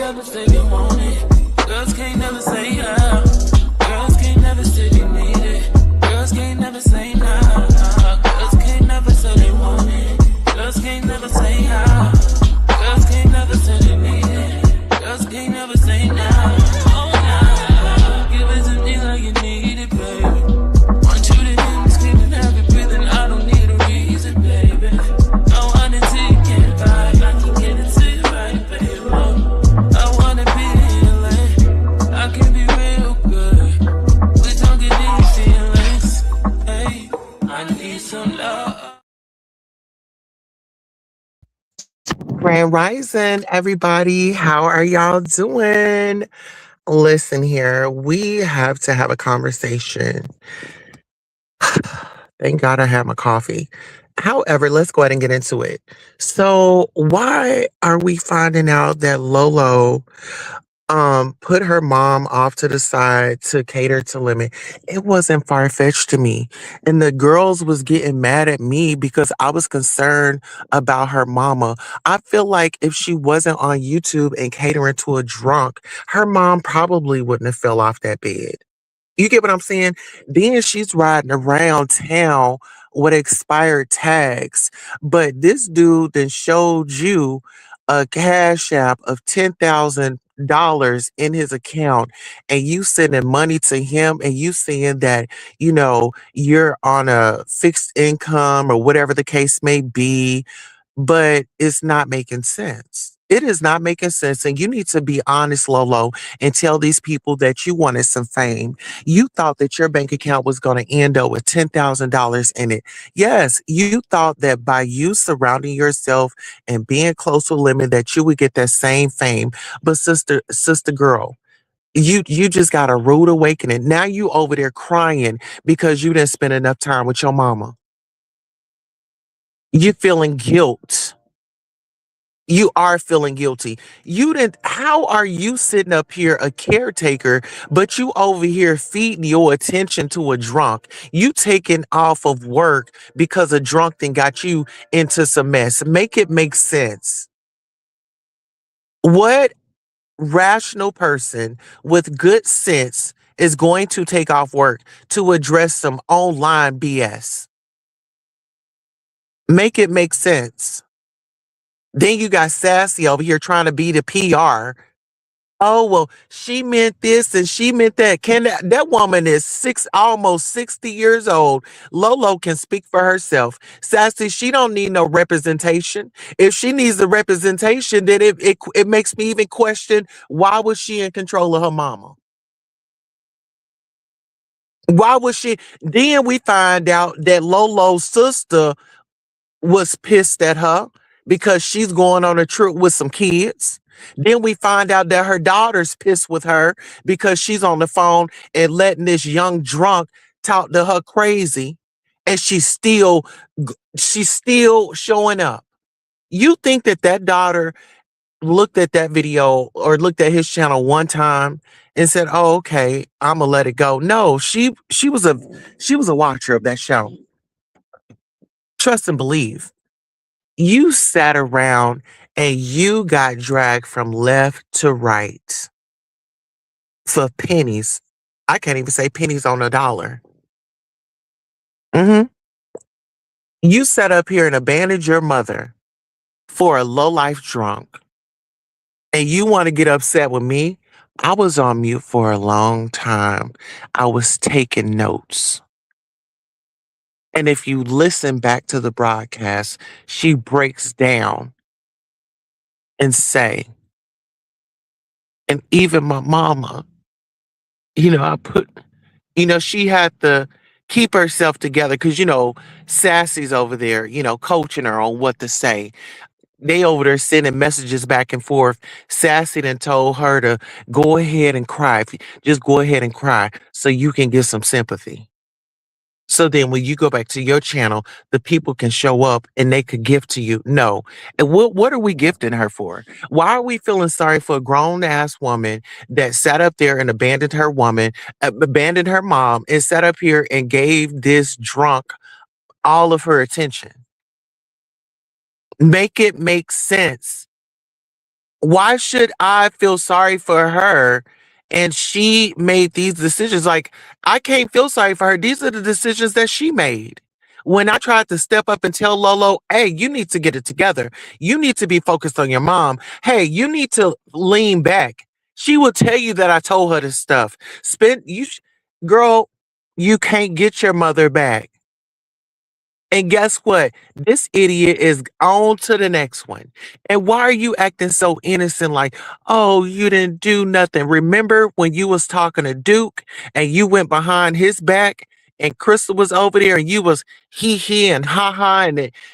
never say they want it. Girls can't never say yeah. Girls can't never say they need it. Girls can't never say nah. Girls can't never say they want it. Girls can't never say yeah. Girls can't never say they need it. Girls can't never say nah. Oh nah. Give it to me like you need it, baby. Want you to hear me screaming, have it breathing. I don't need a reason, baby. I want it till you get right. I can get it to you right, baby. I wanna be healing. I can be real good. We don't get these feelings. Hey, I need some love. Grand Rising, everybody. How are y'all doing? Listen here, we have to have a conversation. Thank God I have my coffee. However, let's go ahead and get into it. So, why are we finding out that Lolo put her mom off to the side to cater to Lemon? It wasn't far-fetched to me. And the girls was getting mad at me because I was concerned about her mama. I feel like if she wasn't on YouTube and catering to a drunk, her mom probably wouldn't have fell off that bed. You get what I'm saying? Then she's riding around town with expired tags. But this dude then showed you a cash app of $10,000 in his account, and you sending money to him, and you saying that, you're on a fixed income or whatever the case may be, but it's not making sense. It is not making sense. And you need to be honest, Lolo, and tell these people that you wanted some fame. You thought that your bank account was going to end up with $10,000 in it. Yes, you thought that by you surrounding yourself and being close to Lemon that you would get that same fame. But sister girl, you just got a rude awakening. Now you over there crying because you didn't spend enough time with your mama. You feeling guilt. You are feeling guilty. You didn't, how are you sitting up here a caretaker, but you over here feeding your attention to a drunk? You taking off of work because a drunk thing got you into some mess. Make it make sense. What rational person with good sense is going to take off work to address some online BS? Make it make sense. Then you got Sassy over here trying to be the PR. Oh, well, she meant this and she meant that. Can that woman is almost 60 years old. Lolo can speak for herself. Sassy, she don't need no representation. If she needs the representation, then it makes me even question, why was she in control of her mama? Why was she? Then we find out that Lolo's sister was pissed at her because she's going on a trip with some kids. Then we find out that her daughter's pissed with her because she's on the phone and letting this young drunk talk to her crazy, and she's still showing up. You think that that daughter looked at that video or looked at his channel one time and said, "Oh, okay, I'm gonna let it go"? No, she was a watcher of that show. Trust and believe. You sat around and you got dragged from left to right for pennies. I can't even say pennies on a dollar. hmm You sat up here and abandoned your mother for a low life drunk, and you want to get upset with me? I was on mute for a long time. I was taking notes. And if you listen back to the broadcast, she breaks down and say, and even my mama, I put, she had to keep herself together because, Sassy's over there, coaching her on what to say. They over there sending messages back and forth. Sassy then told her to go ahead and cry. Just go ahead and cry so you can get some sympathy. So then when you go back to your channel, the people can show up and they could gift to you. No. And what are we gifting her for? Why are we feeling sorry for a grown ass woman that sat up there and abandoned her mom, and sat up here and gave this drunk all of her attention? Make it make sense. Why should I feel sorry for her? And she made these decisions. Like, I can't feel sorry for her. These are the decisions that she made. When I tried to step up and tell Lolo, hey, you need to get it together. You need to be focused on your mom. Hey, you need to lean back. She will tell you that I told her this stuff. Girl, you can't get your mother back. And guess what? This idiot is on to the next one. And why are you acting so innocent like, oh, you didn't do nothing? Remember when you was talking to Duke and you went behind his back and Crystal was over there and you was he and ha ha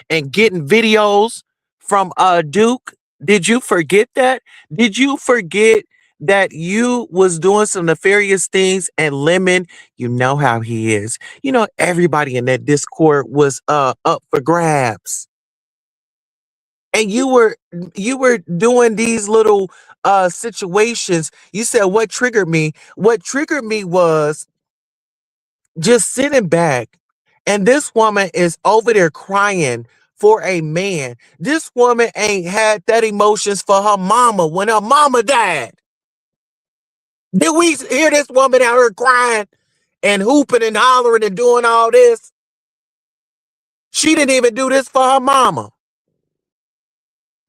and getting videos from Duke? Did you forget that? Did you forget that you was doing some nefarious things and Lemon, you know how he is. You know, everybody in that Discord was up for grabs. And you were doing these little situations. You said what triggered me? What triggered me was just sitting back and this woman is over there crying for a man. This woman ain't had that emotions for her mama when her mama died. Did we hear this woman out here crying and hooping and hollering and doing all this? She didn't even do this for her mama.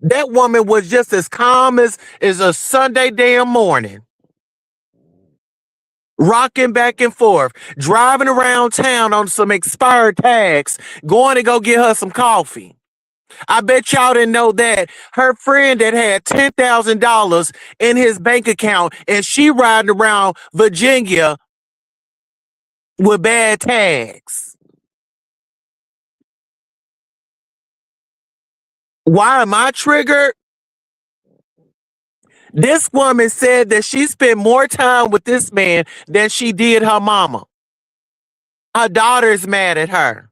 That woman was just as calm as a Sunday damn morning, rocking back and forth, driving around town on some expired tags, going to go get her some coffee. I bet y'all didn't know that her friend that had $10,000 in his bank account and she riding around Virginia with bad tags. Why am I triggered? This woman said that she spent more time with this man than she did her mama. Her daughter's mad at her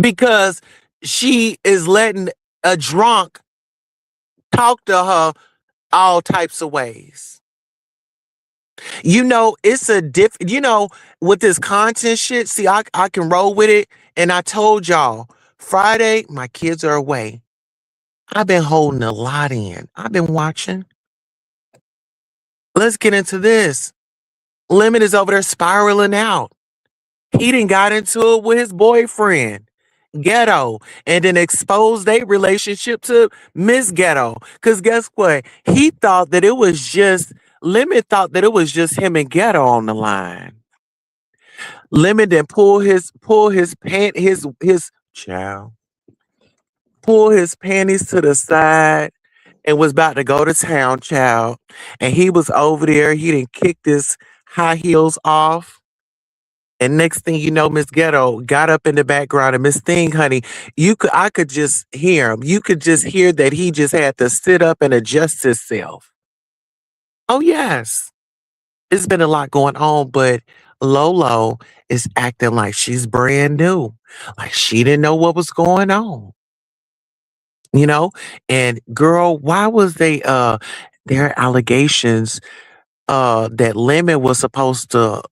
because she is letting a drunk talk to her all types of ways. You know, it's a with this content shit, see, I can roll with it. And I told y'all, Friday, my kids are away. I've been holding a lot in. I've been watching. Let's get into this. Lemon is over there spiraling out. He done got into it with his boyfriend, Ghetto, and then exposed their relationship to Miss Ghetto. Cause guess what? Lemon thought that it was just him and Ghetto on the line. Lemon then pull his pant his child pull his panties to the side and was about to go to town, child. And he was over there. He didn't kick his high heels off. And next thing you know, Miss Ghetto got up in the background and Miss Thing, honey, I could just hear him. You could just hear that he just had to sit up and adjust himself. Oh yes. It's been a lot going on, but Lolo is acting like she's brand new. Like she didn't know what was going on. You know? And girl, why was their allegations that Lemon was supposed to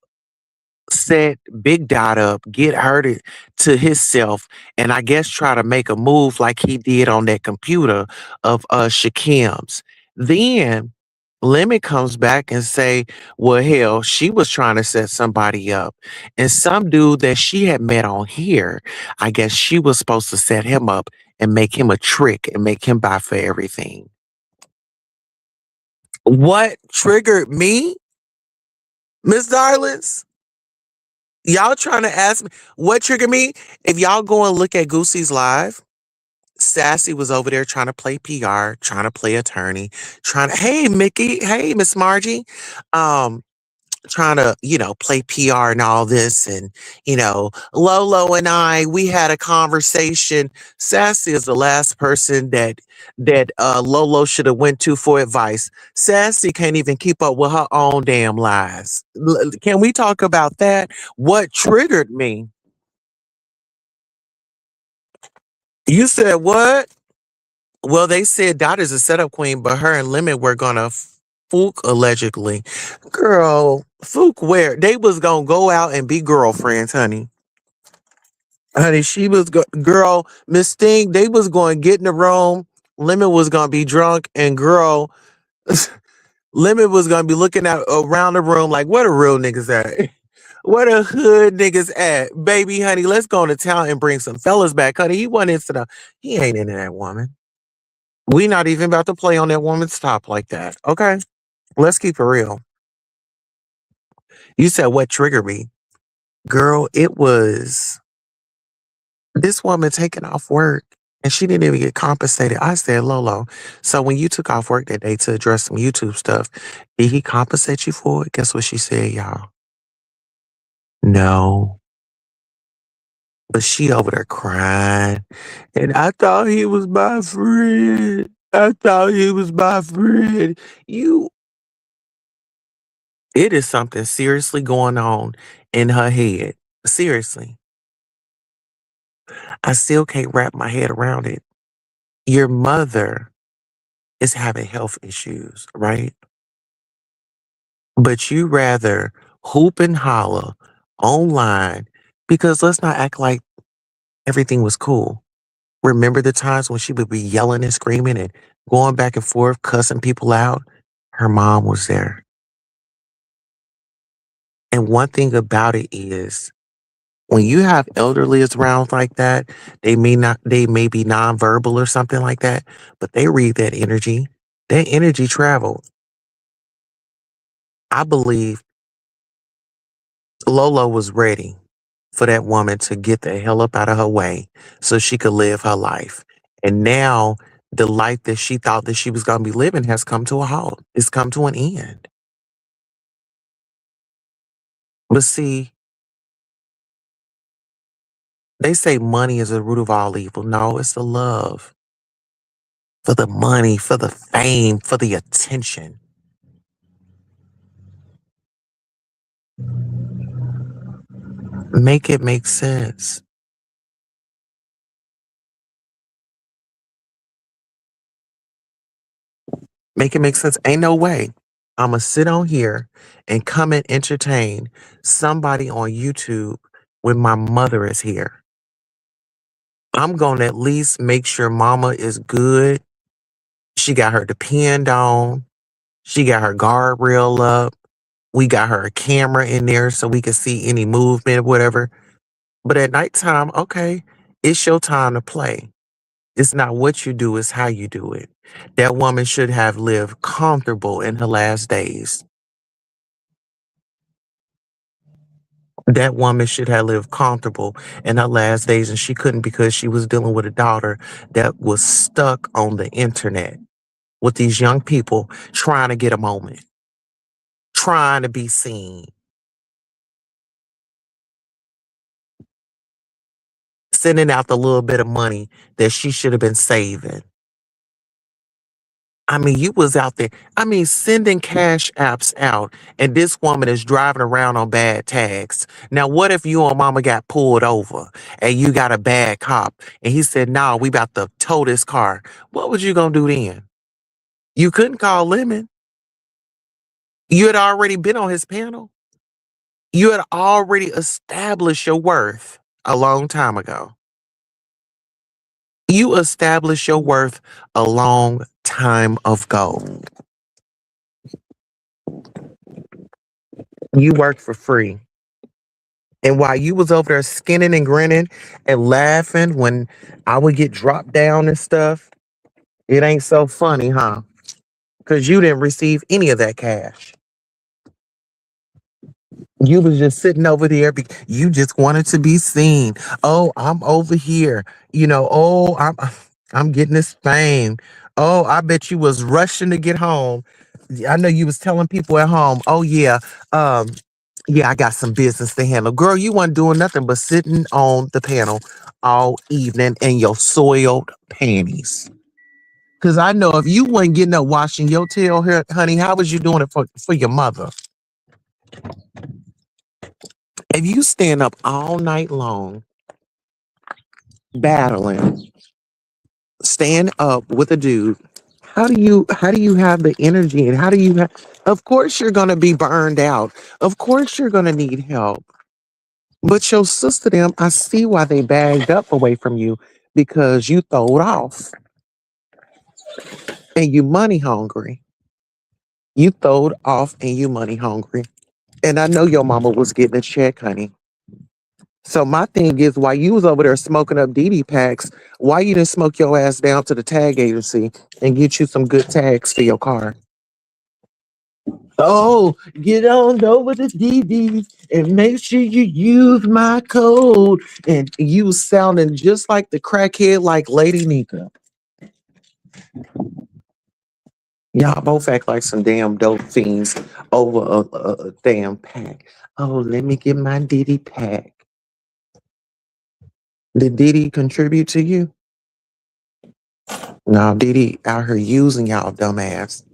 set Big Dot up, get her to himself, and I guess try to make a move like he did on that computer of Shakim's. Then Lemon comes back and say, well, hell, she was trying to set somebody up. And some dude that she had met on here, I guess she was supposed to set him up and make him a trick and make him buy for everything. What triggered me, Miss Darlings? Y'all trying to ask me what triggered me? If y'all go and look at Goosey's live, Sassy was over there trying to play PR, trying to play attorney, hey Mickey, hey Miss Margie, um, trying to, play PR and all this. And, Lolo and we had a conversation. Sassy is the last person that Lolo should have went to for advice. Sassy can't even keep up with her own damn lies. Can we talk about that? What triggered me? You said what? Well, they said Dot is a setup queen, but her and Lemon were gonna Fook allegedly. Girl, Fook where? They was gonna go out and be girlfriends, honey. Honey, girl, Miss Thing, they was going to get in the room Lemon was gonna be drunk, and girl, Lemon was gonna be looking out around the room like, "What a real niggas at? What a hood niggas at, baby, honey? Let's go into town and bring some fellas back, honey." He wasn't into the. He ain't into that woman. We not even about to play on that woman's top like that. Okay, let's keep it real. You said what triggered me, girl? It was this woman taking off work and she didn't even get compensated. I said, Lolo, so when you took off work that day to address some YouTube stuff, did he compensate you for it? Guess what she said, y'all? No. But she over there crying. And I thought he was my friend. I thought he was my friend. You, it is something seriously going on in her head. Seriously. I still can't wrap my head around it. Your mother is having health issues, right? But you rather hoop and holler online because let's not act like everything was cool. Remember the times when she would be yelling and screaming and going back and forth, cussing people out? Her mom was there. And one thing about it is when you have elderlies around like that, they may be nonverbal or something like that, but they read that energy. That energy traveled. I believe Lolo was ready for that woman to get the hell up out of her way so she could live her life. And now the life that she thought that she was going to be living has come to a halt. It's come to an end. But see, they say money is the root of all evil. No, it's the love for the money, for the fame, for the attention. Make it make sense. Make it make sense. Ain't no way I'm going to sit on here and come and entertain somebody on YouTube when my mother is here. I'm going to at least make sure mama is good. She got her depend on. She got her guardrail up. We got her a camera in there so we can see any movement, whatever. But at nighttime, okay, it's your time to play. It's not what you do, it's how you do it. That woman should have lived comfortable in her last days. That woman should have lived comfortable in her last days, and she couldn't because she was dealing with a daughter that was stuck on the internet with these young people trying to get a moment, trying to be seen, sending out the little bit of money that she should have been saving. I mean, you was out there. I mean, sending cash apps out, and this woman is driving around on bad tags. Now, what if you and mama got pulled over and you got a bad cop and he said, "No, we about to tow this car." What was you gonna do then? You couldn't call Lemon. You had already been on his panel. You had already established your worth a long time ago. You established your worth a long time ago. You worked for free. And while you was over there skinning and grinning and laughing when I would get dropped down and stuff, it ain't so funny, huh? Because you didn't receive any of that cash. You was just sitting over there. You just wanted to be seen. Oh, I'm over here. Oh, I'm getting this fame. Oh, I bet you was rushing to get home. I know you was telling people at home, oh yeah, um, yeah, I got some business to handle. Girl, you weren't doing nothing but sitting on the panel all evening in your soiled panties. Cause I know if you wasn't getting up washing your tail, honey, how was you doing it for your mother? If you stand up all night long battling, stand up with a dude, how do you have the energy and how do you have of course you're gonna be burned out. Of course you're gonna need help. But your sister them, I see why they bagged up away from you because you throwed off. and you money hungry. You throwed off and you money hungry. And I know your mama was getting a check, honey. So my thing is, while you was over there smoking up DD packs, why you didn't smoke your ass down to the tag agency and get you some good tags for your car? Oh, get on over to DD and make sure you use my code. And you sounding just like the crackhead, like Lady Nika. Y'all both act like some damn dope fiends over a damn pack. Oh, let me get my Diddy pack. Did Diddy contribute to you? No, Diddy out here using y'all dumbass.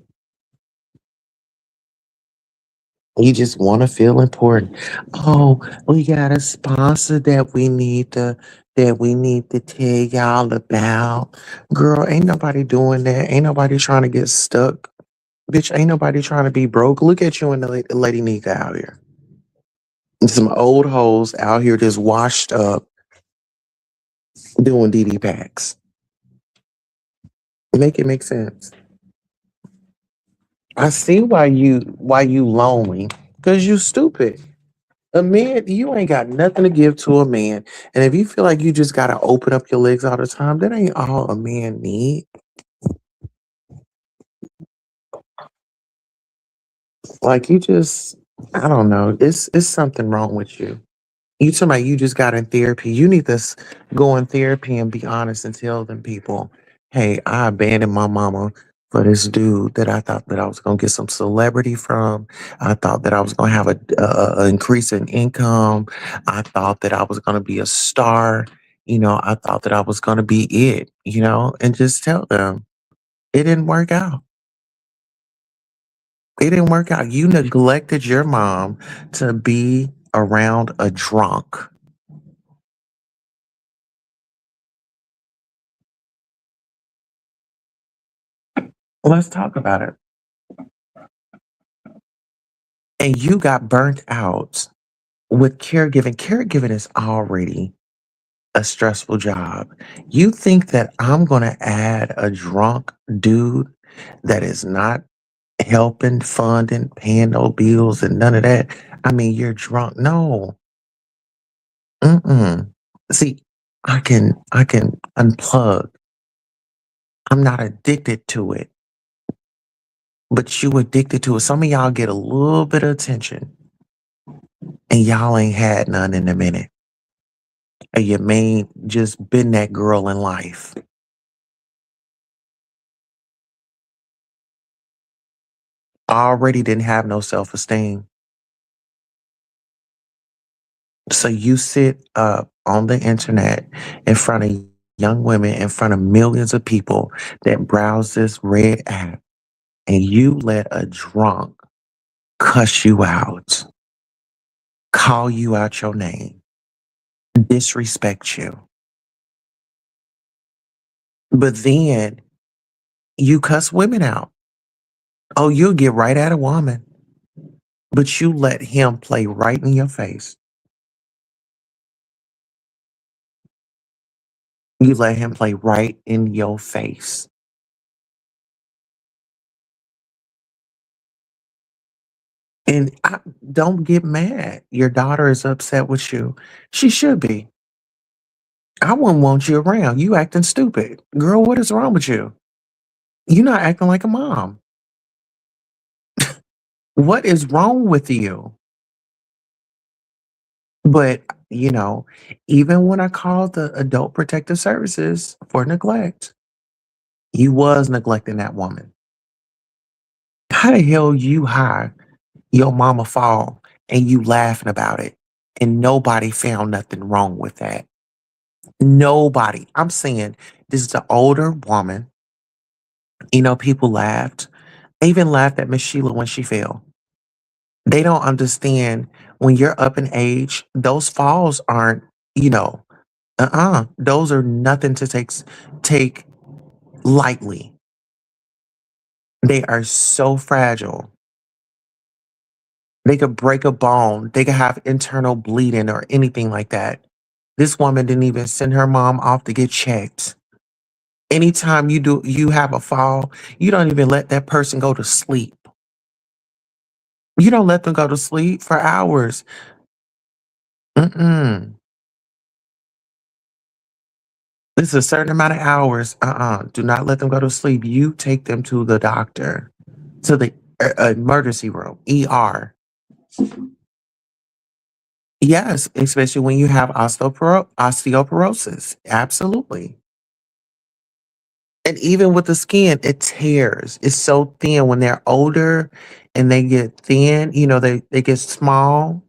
You just want to feel important. Oh, we got a sponsor that we need to tell y'all about. Girl, ain't nobody doing that. Ain't nobody trying to get stuck. Bitch, ain't nobody trying to be broke. Look at you and the Lady Nika out here. Some old hoes out here just washed up doing DD packs. Make it make sense. I see why you lonely. Cause you stupid. A man, you ain't got nothing to give to a man. And if you feel like you just gotta open up your legs all the time, that ain't all a man need. Like you just, I don't know. It's something wrong with you. You talking about you just got in therapy. You need to go in therapy and be honest and tell them people, hey, I abandoned my mama for this dude that I thought that I was gonna get some celebrity from. I thought that I was gonna have a increase in income. I thought that I was gonna be a star. I thought that I was gonna be it. And just tell them it didn't work out. It didn't work out. You neglected your mom to be around a drunk. Let's talk about it. And you got burnt out with caregiving. Caregiving is already a stressful job. You think that I'm going to add a drunk dude that is not helping, funding, paying no bills and none of that? I mean, you're drunk. No. Mm-mm. See, I can unplug. I'm not addicted to it, but you addicted to it. Some of y'all get a little bit of attention and y'all ain't had none in a minute. And you may just been that girl in life. Already didn't have no self-esteem. So you sit up on the internet in front of young women, in front of millions of people that browse this red app, and you let a drunk cuss you out, call you out your name, disrespect you. But then you cuss women out. Oh, you'll get right at a woman, but you let him play right in your face. You let him play right in your face. And don't get mad. Your daughter is upset with you. She should be. I wouldn't want you around. You acting stupid. Girl, what is wrong with you? You not acting like a mom. What is wrong with you? But, you know, even when I called the Adult Protective Services for neglect, you was neglecting that woman. How the hell you high your mama fall and you laughing about it and nobody found nothing wrong with that? Nobody. I'm saying this is an older woman. People laughed. They even laughed at Miss Sheila when she fell. They don't understand when you're up in age, those falls aren't, you know, those are nothing to take lightly. They are so fragile. They could break a bone. They could have internal bleeding or anything like that. This woman didn't even send her mom off to get checked. Anytime you have a fall, you don't even let that person go to sleep. You don't let them go to sleep for hours. Mm-mm. It's a certain amount of hours. Do not let them go to sleep. You take them to the doctor, to the emergency room, ER. Yes, especially when you have osteoporosis. Absolutely. And even with the skin, it tears. It's so thin when they're older and they get thin, they get small.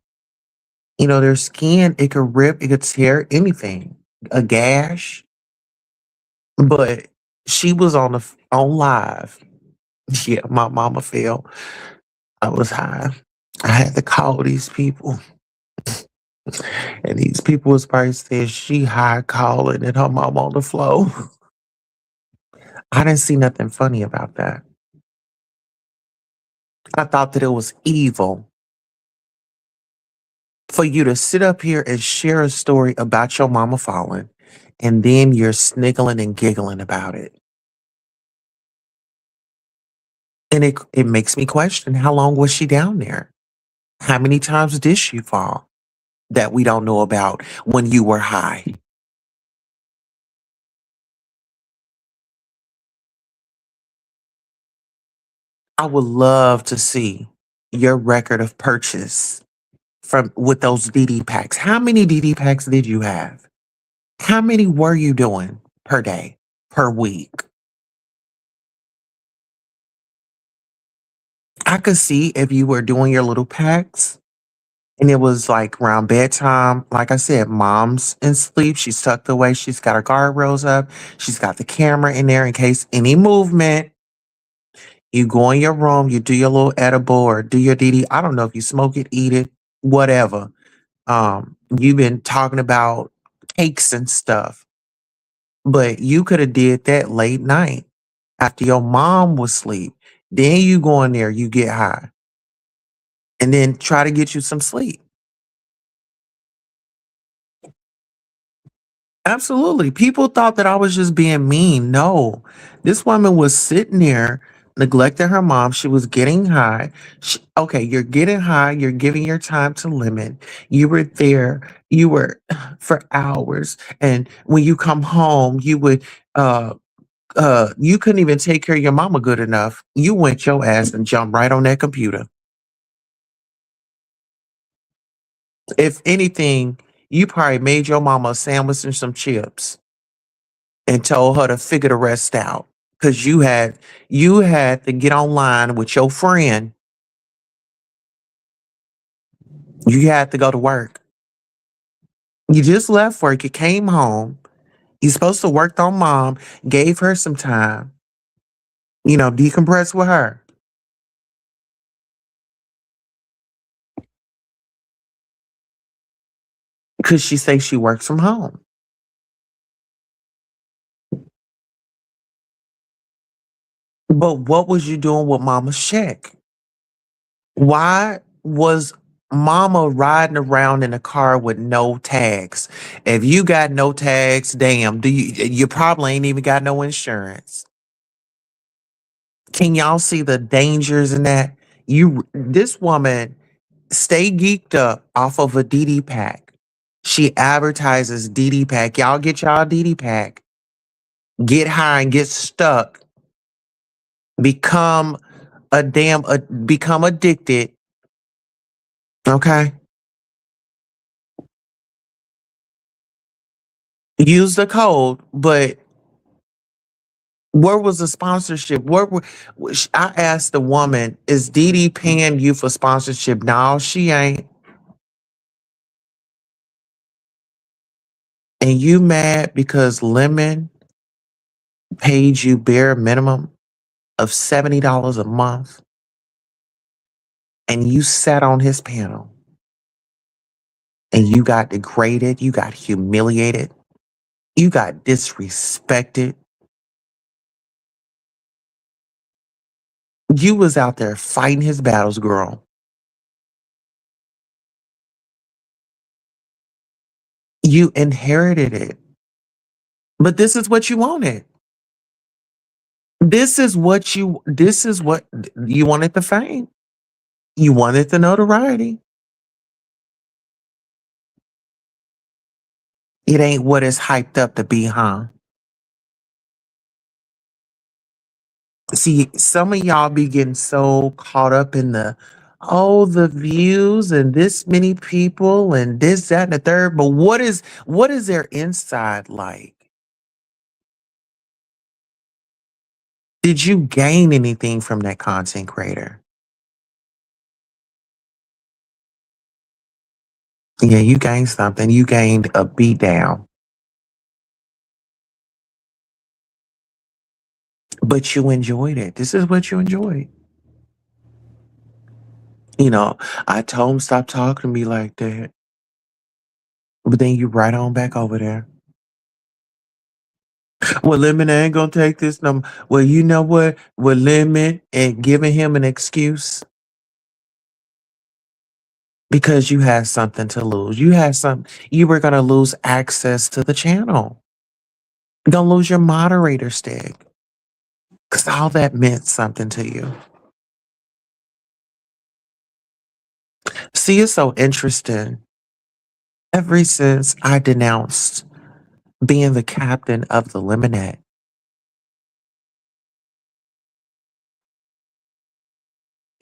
Their skin, it could rip, it could tear anything, a gash. But she was on live. Yeah, my mama fell. I was high. I had to call these people, and these people was probably saying she high calling and her mom on the floor. I didn't see nothing funny about that. I thought that it was evil for you to sit up here and share a story about your mama falling, and then you're sniggling and giggling about it. And it makes me question, how long was she down there? How many times did she fall that we don't know about when you were high? I would love to see your record of purchase from with those DD packs. How many DD packs did you have? How many were you doing per day, per week? I could see if you were doing your little packs and it was like around bedtime. Like I said, mom's in sleep. She's tucked away. She's got her guardrails up. She's got the camera in there in case any movement. You go in your room, you do your little edible or do your DD. I don't know if you smoke it, eat it, whatever. You've been talking about cakes and stuff, but you could have did that late night after your mom was asleep. Then you go in there, you get high, and then try to get you some sleep. Absolutely. People thought that I was just being mean. No, this woman was sitting there neglecting her mom. She was getting high. Okay, you're getting high. You're giving your time to limit. You were there. You were for hours. And when you come home, you couldn't even take care of your mama good enough. You went your ass and jumped right on that computer. If anything, you probably made your mama a sandwich and some chips and told her to figure the rest out. Cause you had to get online with your friend. You had to go to work. You just left work. You came home. You supposed to work on mom, gave her some time, decompress with her. Cause she say she works from home. But what was you doing with mama's check? Why was mama riding around in a car with no tags? If you got no tags, damn, you probably ain't even got no insurance. Can y'all see the dangers in that? This woman stay geeked up off of a DD pack. She advertises DD pack. Y'all get y'all DD pack. Get high and get stuck. Become become addicted. Okay. Use the code, but where was the sponsorship? I asked the woman, is Dee Dee paying you for sponsorship? No, she ain't. And you mad because Lemon paid you bare minimum of $70 a month and you sat on his panel and you got degraded, you got humiliated, you got disrespected. You was out there fighting his battles, girl. You inherited it. But this is what you wanted. This is what you wanted the fame. You wanted the notoriety. It ain't what it's hyped up to be, huh? See, some of y'all be getting so caught up in the views and this many people and this, that, and the third. But what is their inside like? Did you gain anything from that content creator? Yeah, you gained something. You gained a beat down, but you enjoyed it. This is what you enjoyed. You know, I told him stop talking to me like that. But then you right on back over there. Well, Lemon ain't gonna take this number. Well, you know what? With Lemon and giving him an excuse because you had something to lose. You were gonna lose access to the channel. Don't lose your moderator stick. Cause all that meant something to you. See, it's so interesting. Ever since I denounced being the captain of the Lemonette,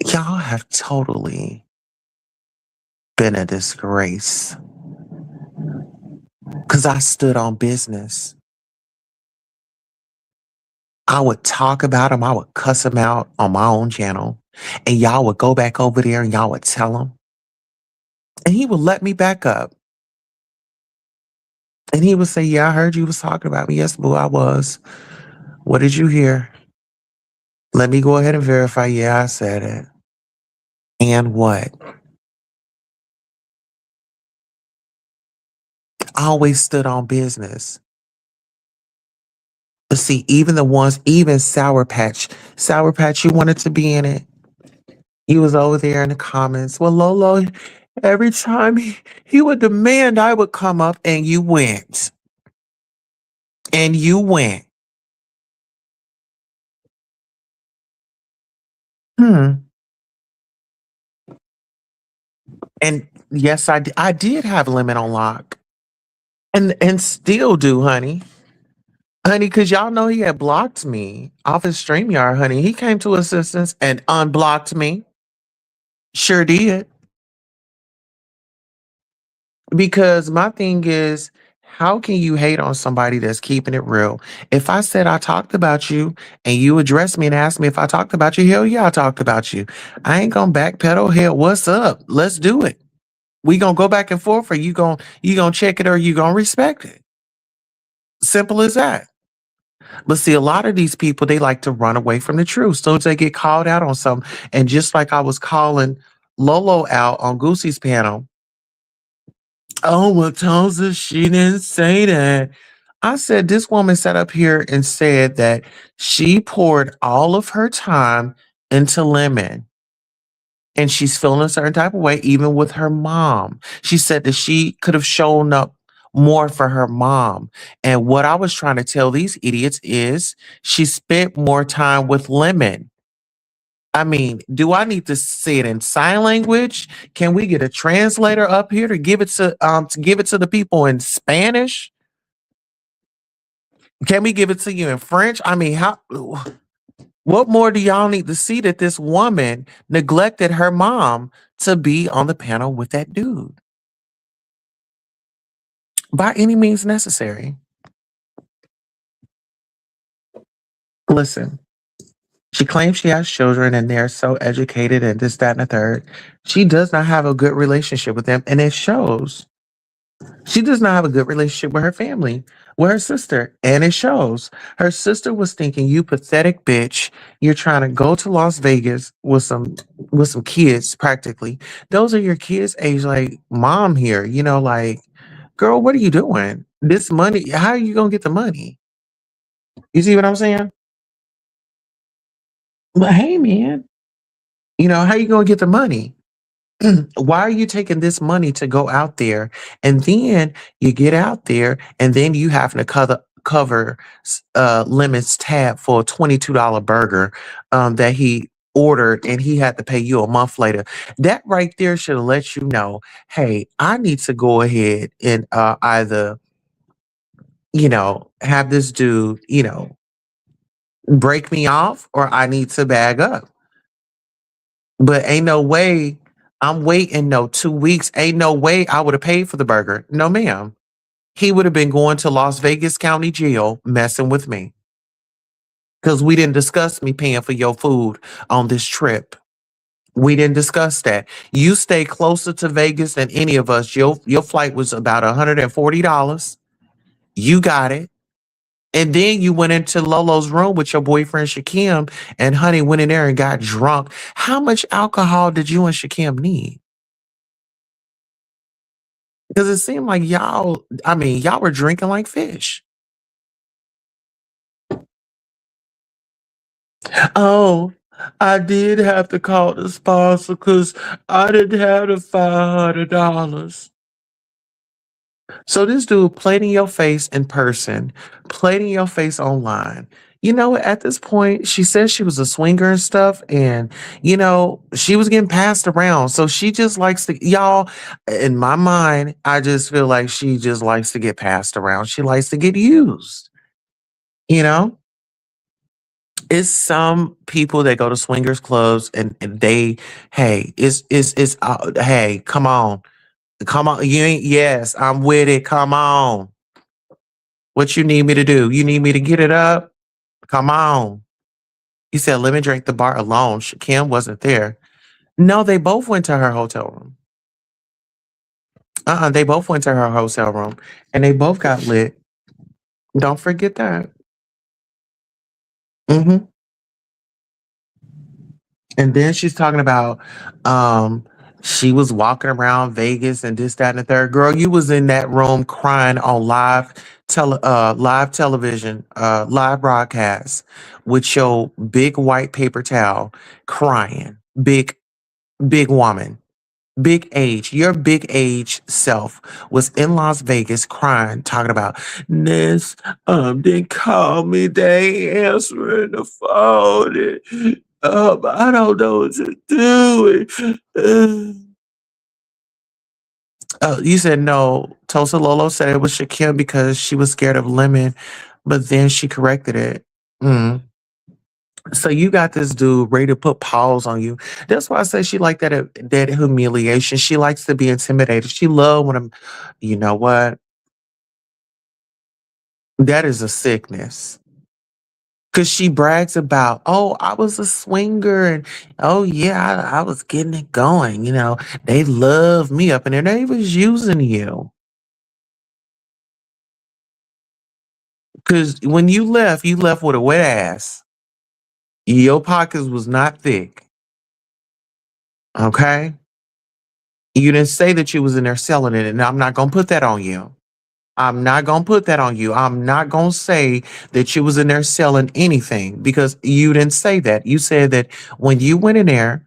y'all have totally been a disgrace. Cause I stood on business. I would talk about him. I would cuss him out on my own channel. And y'all would go back over there and y'all would tell him. And he would let me back up. And he would say, yeah, I heard you was talking about me. Yes, boo, I was. What did you hear? Let me go ahead and verify. Yeah, I said it. And what? I always stood on business. But see, even the ones, even Sour Patch, you wanted to be in it. He was over there in the comments. Well, Lolo, every time he would demand I would come up and you went. And you went. Hmm. And yes, I did have Lemon on lock. And still do, honey. Honey, because y'all know he had blocked me off his StreamYard, honey. He came to assistance and unblocked me. Sure did. Because my thing is, how can you hate on somebody that's keeping it real? If I said I talked about you and you addressed me and asked me if I talked about you, hell yeah, I talked about you. I ain't gonna backpedal. Hell, what's up? Let's do it. We gonna go back and forth, or you gonna check it, or you gonna respect it. Simple as that. But see, a lot of these people, they like to run away from the truth. So as they get called out on something, and just like I was calling Lolo out on Goosey's panel, oh, well, Tulsa, she didn't say that. I said, this woman sat up here and said that she poured all of her time into Lemon and she's feeling a certain type of way, even with her mom. She said that she could have shown up more for her mom. And what I was trying to tell these idiots is she spent more time with Lemon. I mean, do I need to say it in sign language? Can we get a translator up here to give it to the people in Spanish? Can we give it to you in French? I mean, how what more do y'all need to see that this woman neglected her mom to be on the panel with that dude? By any means necessary. Listen, she claims she has children and they're so educated and this, that, and the third. She does not have a good relationship with them, and it shows. She does not have a good relationship with her family, with her sister, and it shows. Her sister was thinking, "You pathetic bitch! You're trying to go to Las Vegas with some kids, practically. Those are your kids' age, like mom here. You know, like, girl, what are you doing? This money, how are you gonna get the money? You see what I'm saying? But hey, man, you know how you gonna get the money? Why are you taking this money to go out there and then you get out there and then you having to cover Lemon's tab for a $22 burger that he ordered and he had to pay you a month later. That right there should have let you know, hey, I need to go ahead and either, have this dude, break me off or I need to bag up. But ain't no way I'm waiting no 2 weeks. Ain't no way I would have paid for the burger. No, ma'am. He would have been going to Las Vegas County Jail messing with me because we didn't discuss me paying for your food on this trip. We didn't discuss that. You stay closer to Vegas than any of us. Your flight was about $140. You got it. And then you went into Lolo's room with your boyfriend Shakim, and honey went in there and got drunk. How much alcohol did you and Shakim need? Because it seemed like y'all were drinking like fish. Oh, I did have to call the sponsor because I didn't have the $500. So this dude played in your face in person, played in your face online. At this point, she said she was a swinger and stuff, and she was getting passed around. So she just likes to, y'all, in my mind, I just feel like she just likes to get passed around. She likes to get used, you know? It's some people that go to swingers clubs and they, hey, hey, come on. Come on. You ain't, yes, I'm with it. Come on. What you need me to do? You need me to get it up? Come on. He said, let me drink the bar alone. Kim wasn't there. No, they both went to her hotel room. They both went to her hotel room and they both got lit. Don't forget that. Hmm. And then she's talking about she was walking around Vegas and this, that, and the third. Girl, you was in that room crying on live television, live broadcast with your big white paper towel crying. Big woman. Big age, your big age self was in Las Vegas crying, talking about this. They call me, they ain't answering the phone. I don't know what to do. You said no. Tulsa Lolo said it was Shakim because she was scared of Lemon, but then she corrected it. Mm. So you got this dude ready to put paws on you. That's why I say she like that humiliation. She likes to be intimidated. She love when I'm, you know what? That is a sickness. Cause she brags about, oh, I was a swinger and oh yeah, I was getting it going. They love me up in there. They was using you. Cause when you left with a wet ass. Your pockets was not thick. Okay. You didn't say that you was in there selling it, and I'm not gonna put that on you. I'm not gonna put that on you. I'm not gonna say that you was in there selling anything because you didn't say that. You said that when you went in there,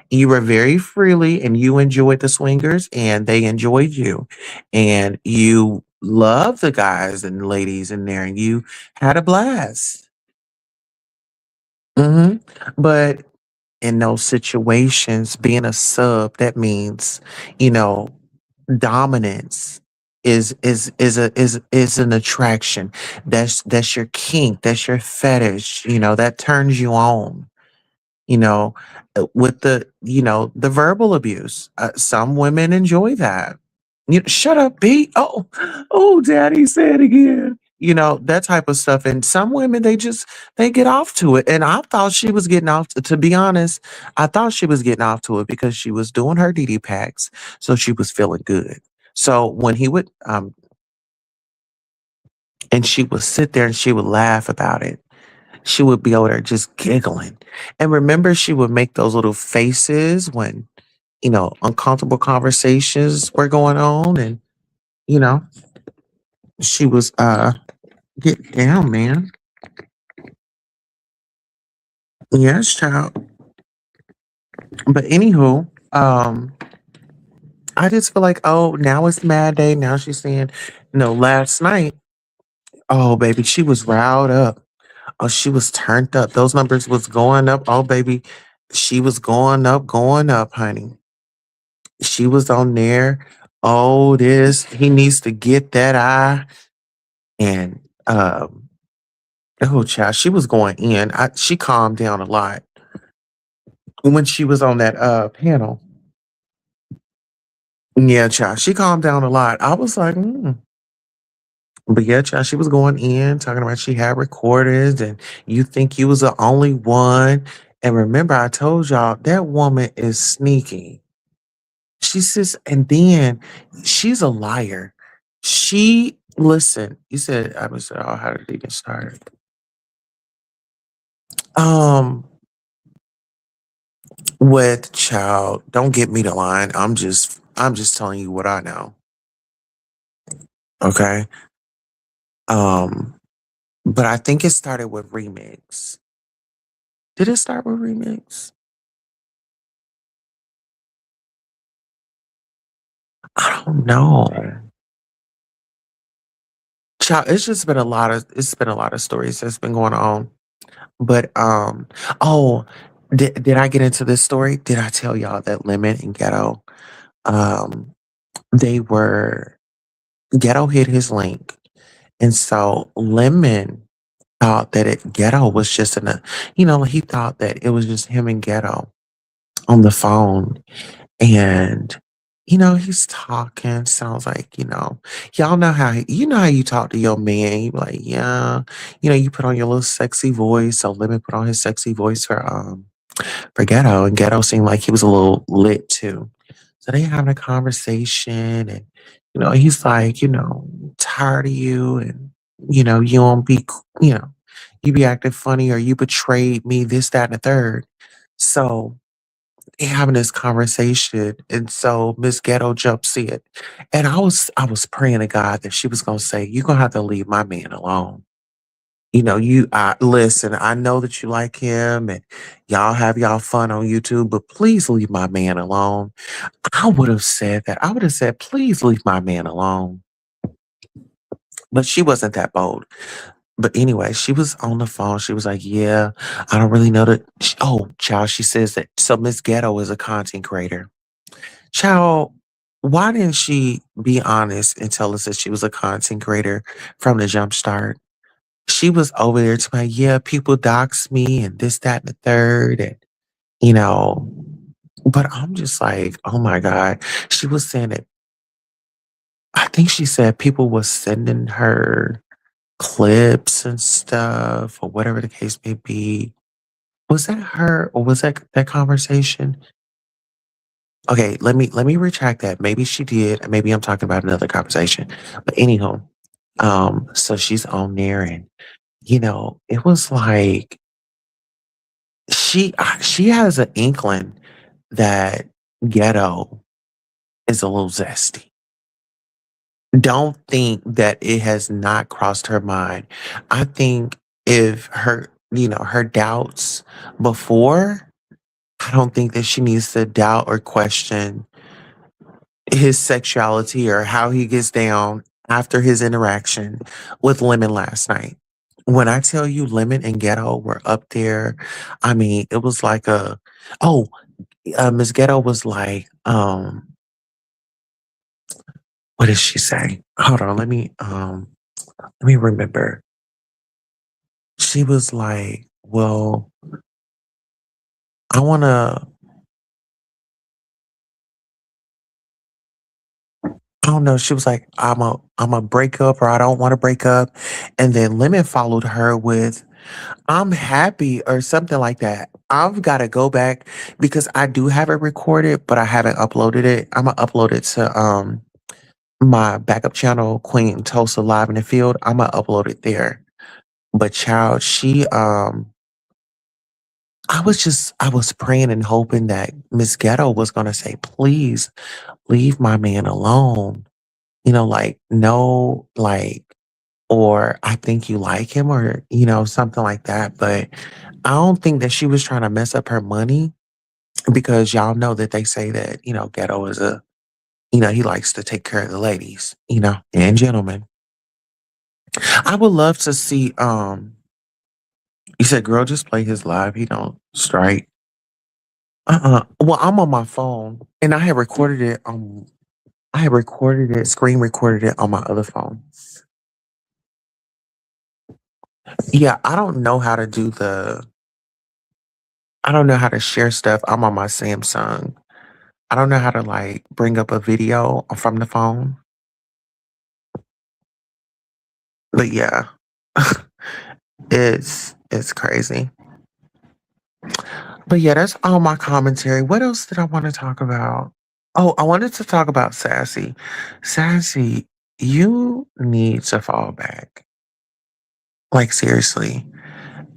you were very freely and you enjoyed the swingers and they enjoyed you. And you loved the guys and ladies in there and you had a blast. Hmm. But in those situations, being a sub, that means, you know, dominance is an attraction. That's your kink, that's your fetish, that turns you on, you know, with the verbal abuse. Some women enjoy that. Shut up, B. Oh, daddy said again. That type of stuff. And some women, they get off to it. And I thought she was getting off, to be honest, I thought she was getting off to it because she was doing her DD packs. So she was feeling good. So when he would, and she would sit there and she would laugh about it. She would be over there just giggling. And remember, she would make those little faces when, uncomfortable conversations were going on. And, you know, she was get down, man. Yes, child. But anywho, I just feel like, oh, now it's Mad Day. Now she's saying, last night Oh, baby, she was riled up. Oh, she was turned up. Those numbers was going up. Oh, baby, she was going up, honey. She was on there. Oh, this he needs to get that eye. And oh, child, she was going in. She calmed down a lot when she was on that panel. Yeah, child, she calmed down a lot. I was like, but yeah, child, she was going in talking about she had recordings, and you think you was the only one. And remember, I told y'all that woman is sneaky. She says, and then she's a liar. She listen. You said I was. Oh, how did it get started? Um, with child, don't get me the line. I'm just telling you what I know. Okay. Um, but I think it started with remix. Did it start with remix? I don't know. Child, it's been a lot of stories that's been going on. But oh, did I get into this story? Did I tell y'all that Lemon and Ghetto um they were Ghetto hit his link. And so Lemon thought that Ghetto was just he thought that it was just him and Ghetto on the phone. And he's talking, sounds like, y'all know how you talk to your man. You be like, yeah, you put on your little sexy voice. So Lemon put on his sexy voice for Ghetto, and Ghetto seemed like he was a little lit too. So they having a conversation, and he's like, tired of you, and you don't be, you be acting funny, or you betrayed me, this, that, and the third. So they having this conversation, and so Miss Ghetto jumps in, and I was praying to God that she was gonna say, "You're gonna have to leave my man alone." Listen, I know that you like him and y'all have y'all fun on YouTube, but please leave my man alone. I would have said that. I would have said, please leave my man alone. But she wasn't that bold. But anyway, she was on the phone. She was like, yeah, I don't really know that. Oh, child, she says that. So Miss Ghetto is a content creator. Child, why didn't she be honest and tell us that she was a content creator from the jump start? She was over there to my, yeah, people dox me and this, that, and the third. And, you know, but I'm just like, oh my God. She was saying that, I think she said people was sending her clips and stuff or whatever the case may be. Was that her or was that conversation? Okay, let me retract that. Maybe she did, and maybe I'm talking about another conversation. But anyhow, so she's on there and it was like she has an inkling that Ghetto is a little zesty. Don't think that it has not crossed her mind. I think if her doubts before, I don't think that she needs to doubt or question his sexuality or how he gets down after his interaction with Lemon last night. When I tell you Lemon and Ghetto were up there, I mean, it was like oh, Miss Ghetto was like, what did she say? Hold on, let me remember. She was like, well, I wanna I don't know. She was like, I'm a break up or I don't want to break up. And then Lemon followed her with, I'm happy or something like that. I've got to go back because I do have it recorded, but I haven't uploaded it. I'm gonna upload it to my backup channel, Queen Tulsa Live in the Field. I'm gonna upload it there. But child, I was praying and hoping that Miss Ghetto was gonna say, please leave my man alone. Like, no, like, or I think you like him or, something like that. But I don't think that she was trying to mess up her money because y'all know that they say that, Ghetto is he likes to take care of the ladies, and gentlemen. I would love to see. You said, "Girl, just play his live. He don't strike." Well, I'm on my phone, and I had recorded it. I had recorded it, screen recorded it on my other phone. Yeah, I don't know how to do the. I don't know how to share stuff. I'm on my Samsung. I don't know how to like bring up a video from the phone. But yeah, it's crazy. But yeah, that's all my commentary. What else did I want to talk about? Oh, I wanted to talk about Sassy. Sassy, you need to fall back. Like seriously.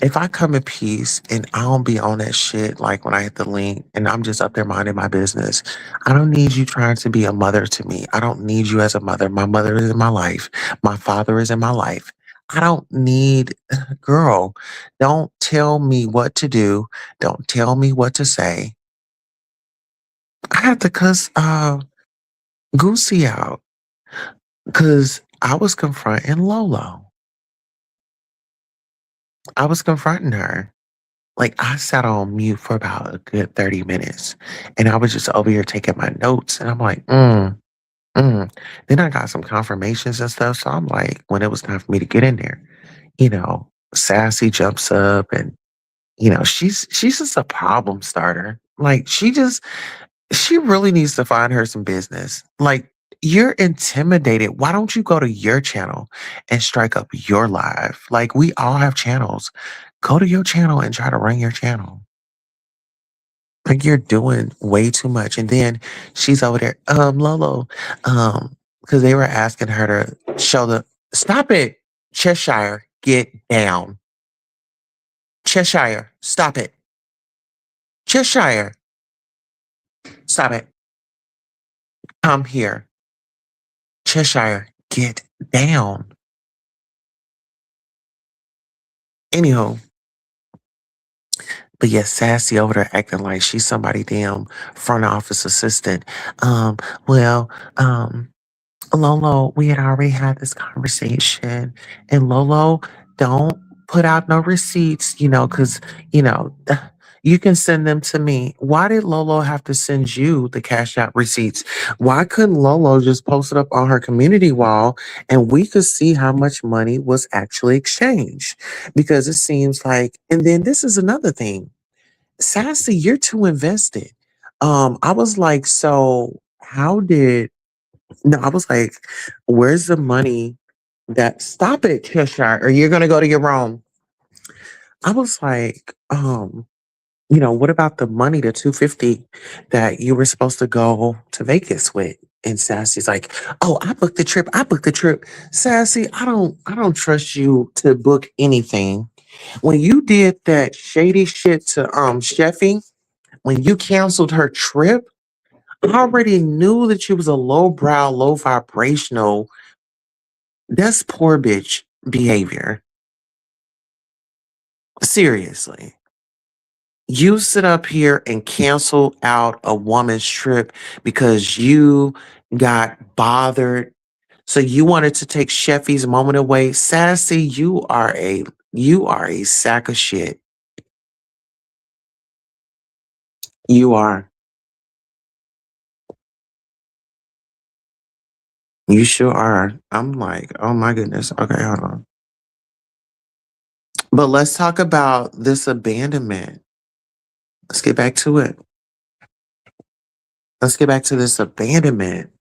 If I come in peace and I don't be on that shit, like when I hit the link and I'm just up there minding my business, I don't need you trying to be a mother to me. I don't need you as a mother. My mother is in my life. My father is in my life. I don't need, girl, don't tell me what to do. Don't tell me what to say. I had to cuss Goosey out because I was confronting Lolo. I was confronting her. Like, I sat on mute for about a good 30 minutes, and I was just over here taking my notes, and I'm like, mm. Then I got some confirmations and stuff, so I'm like, when it was time for me to get in there, Sassy jumps up and, she's just a problem starter. Like, she really needs to find her some business. Like, you're intimidated. Why don't you go to your channel and strike up your live? Like, we all have channels. Go to your channel and try to run your channel. Like you're doing way too much. And then she's over there, Lolo, because they were asking her to show the stop it, Cheshire, get down. Cheshire, stop it. Cheshire, stop it. Come here. Cheshire, get down. Anyhow, but yes, Sassy over there acting like she's somebody damn front office assistant. Um, well, Lolo, we had already had this conversation, and Lolo, don't put out no receipts, because, you know, you can send them to me. Why did Lolo have to send you the Cash App receipts? Why couldn't Lolo just post it up on her community wall and we could see how much money was actually exchanged? Because it seems like, and then this is another thing. Sassy, you're too invested. I was like, so how did no, I was like, where's the money that stop it, Cheshire, or you're gonna go to your room. I was like, what about the money, the 250 that you were supposed to go to Vegas with? And Sassy's like, oh, I booked the trip. I booked the trip. Sassy, I don't trust you to book anything. When you did that shady shit to Sheffy, when you canceled her trip, I already knew that she was a low brow, low vibrational. That's poor bitch behavior. Seriously. You sit up here and cancel out a woman's trip because you got bothered. So you wanted to take Sheffy's moment away. Sassy, you are a sack of shit. You are. You sure are. I'm like, oh my goodness. Okay, hold on. But let's talk about this abandonment. Let's get back to it. Let's get back to this abandonment.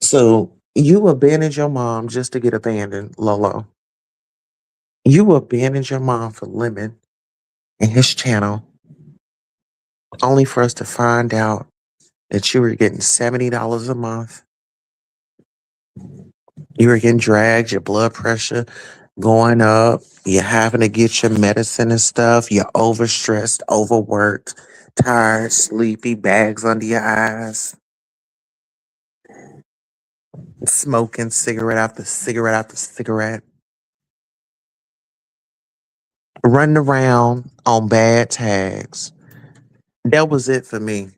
So you abandoned your mom just to get abandoned, Lolo. You abandoned your mom for Lemon and his channel, only for us to find out that you were getting $70 a month. You were getting dragged, your blood pressure going up, you're having to get your medicine and stuff, you're overstressed, overworked, tired, sleepy, bags under your eyes, smoking cigarette after cigarette after cigarette, running around on bad tags. That was it for me.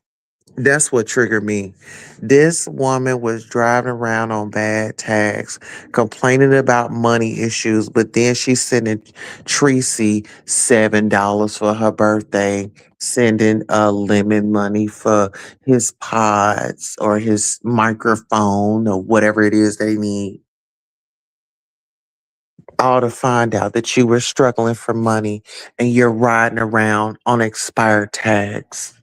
That's what triggered me. This woman was driving around on bad tags, complaining about money issues, but then she's sending Tracy $7 for her birthday, sending lemon money for his pods or his microphone or whatever it is they need. All to find out that you were struggling for money and you're riding around on expired tags.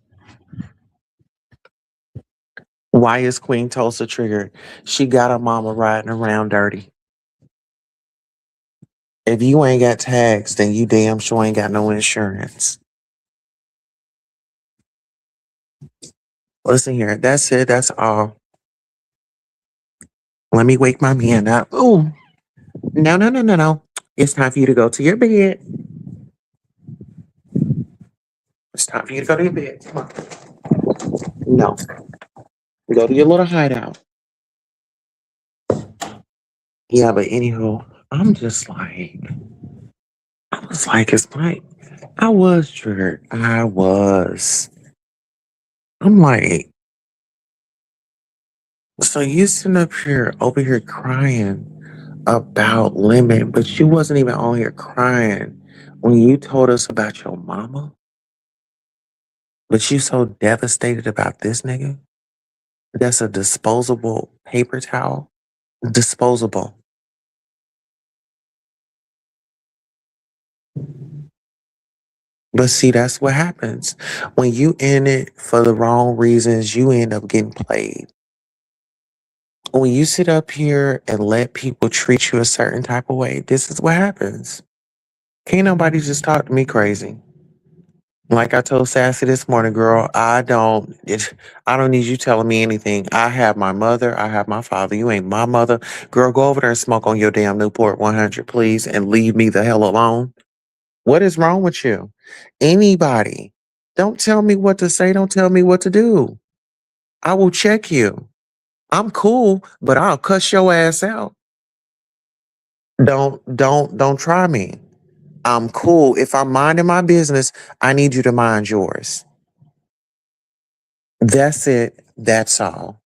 Why is Queen Tulsa triggered? She got her mama riding around dirty. If you ain't got tags, then you damn sure ain't got no insurance. Listen here, that's it, that's all. Let me wake my man up. Ooh, no, no, no, no, no. It's time for you to go to your bed. It's time for you to go to your bed. Come on. No, go to your little hideout. Yeah, but anyhow, I'm just like, I was like, it's like, I was triggered. I was. I'm like, so you sitting up here over here crying about limit, but you wasn't even on here crying when you told us about your mama. But you so devastated about this nigga. That's a disposable paper towel. Disposable. But see, that's what happens. When you in it for the wrong reasons, you end up getting played. When you sit up here and let people treat you a certain type of way, this is what happens. Can't nobody just talk to me crazy. Like I told Sassy this morning, girl, I don't need you telling me anything. I have my mother, I have my father. You ain't my mother. Girl, go over there and smoke on your damn Newport 100, please, and leave me the hell alone. What is wrong with you? Anybody. Don't tell me what to say. Don't tell me what to do. I will check you. I'm cool, but I'll cuss your ass out. Don't try me. I'm cool. If I'm minding my business, I need you to mind yours. That's it. That's all.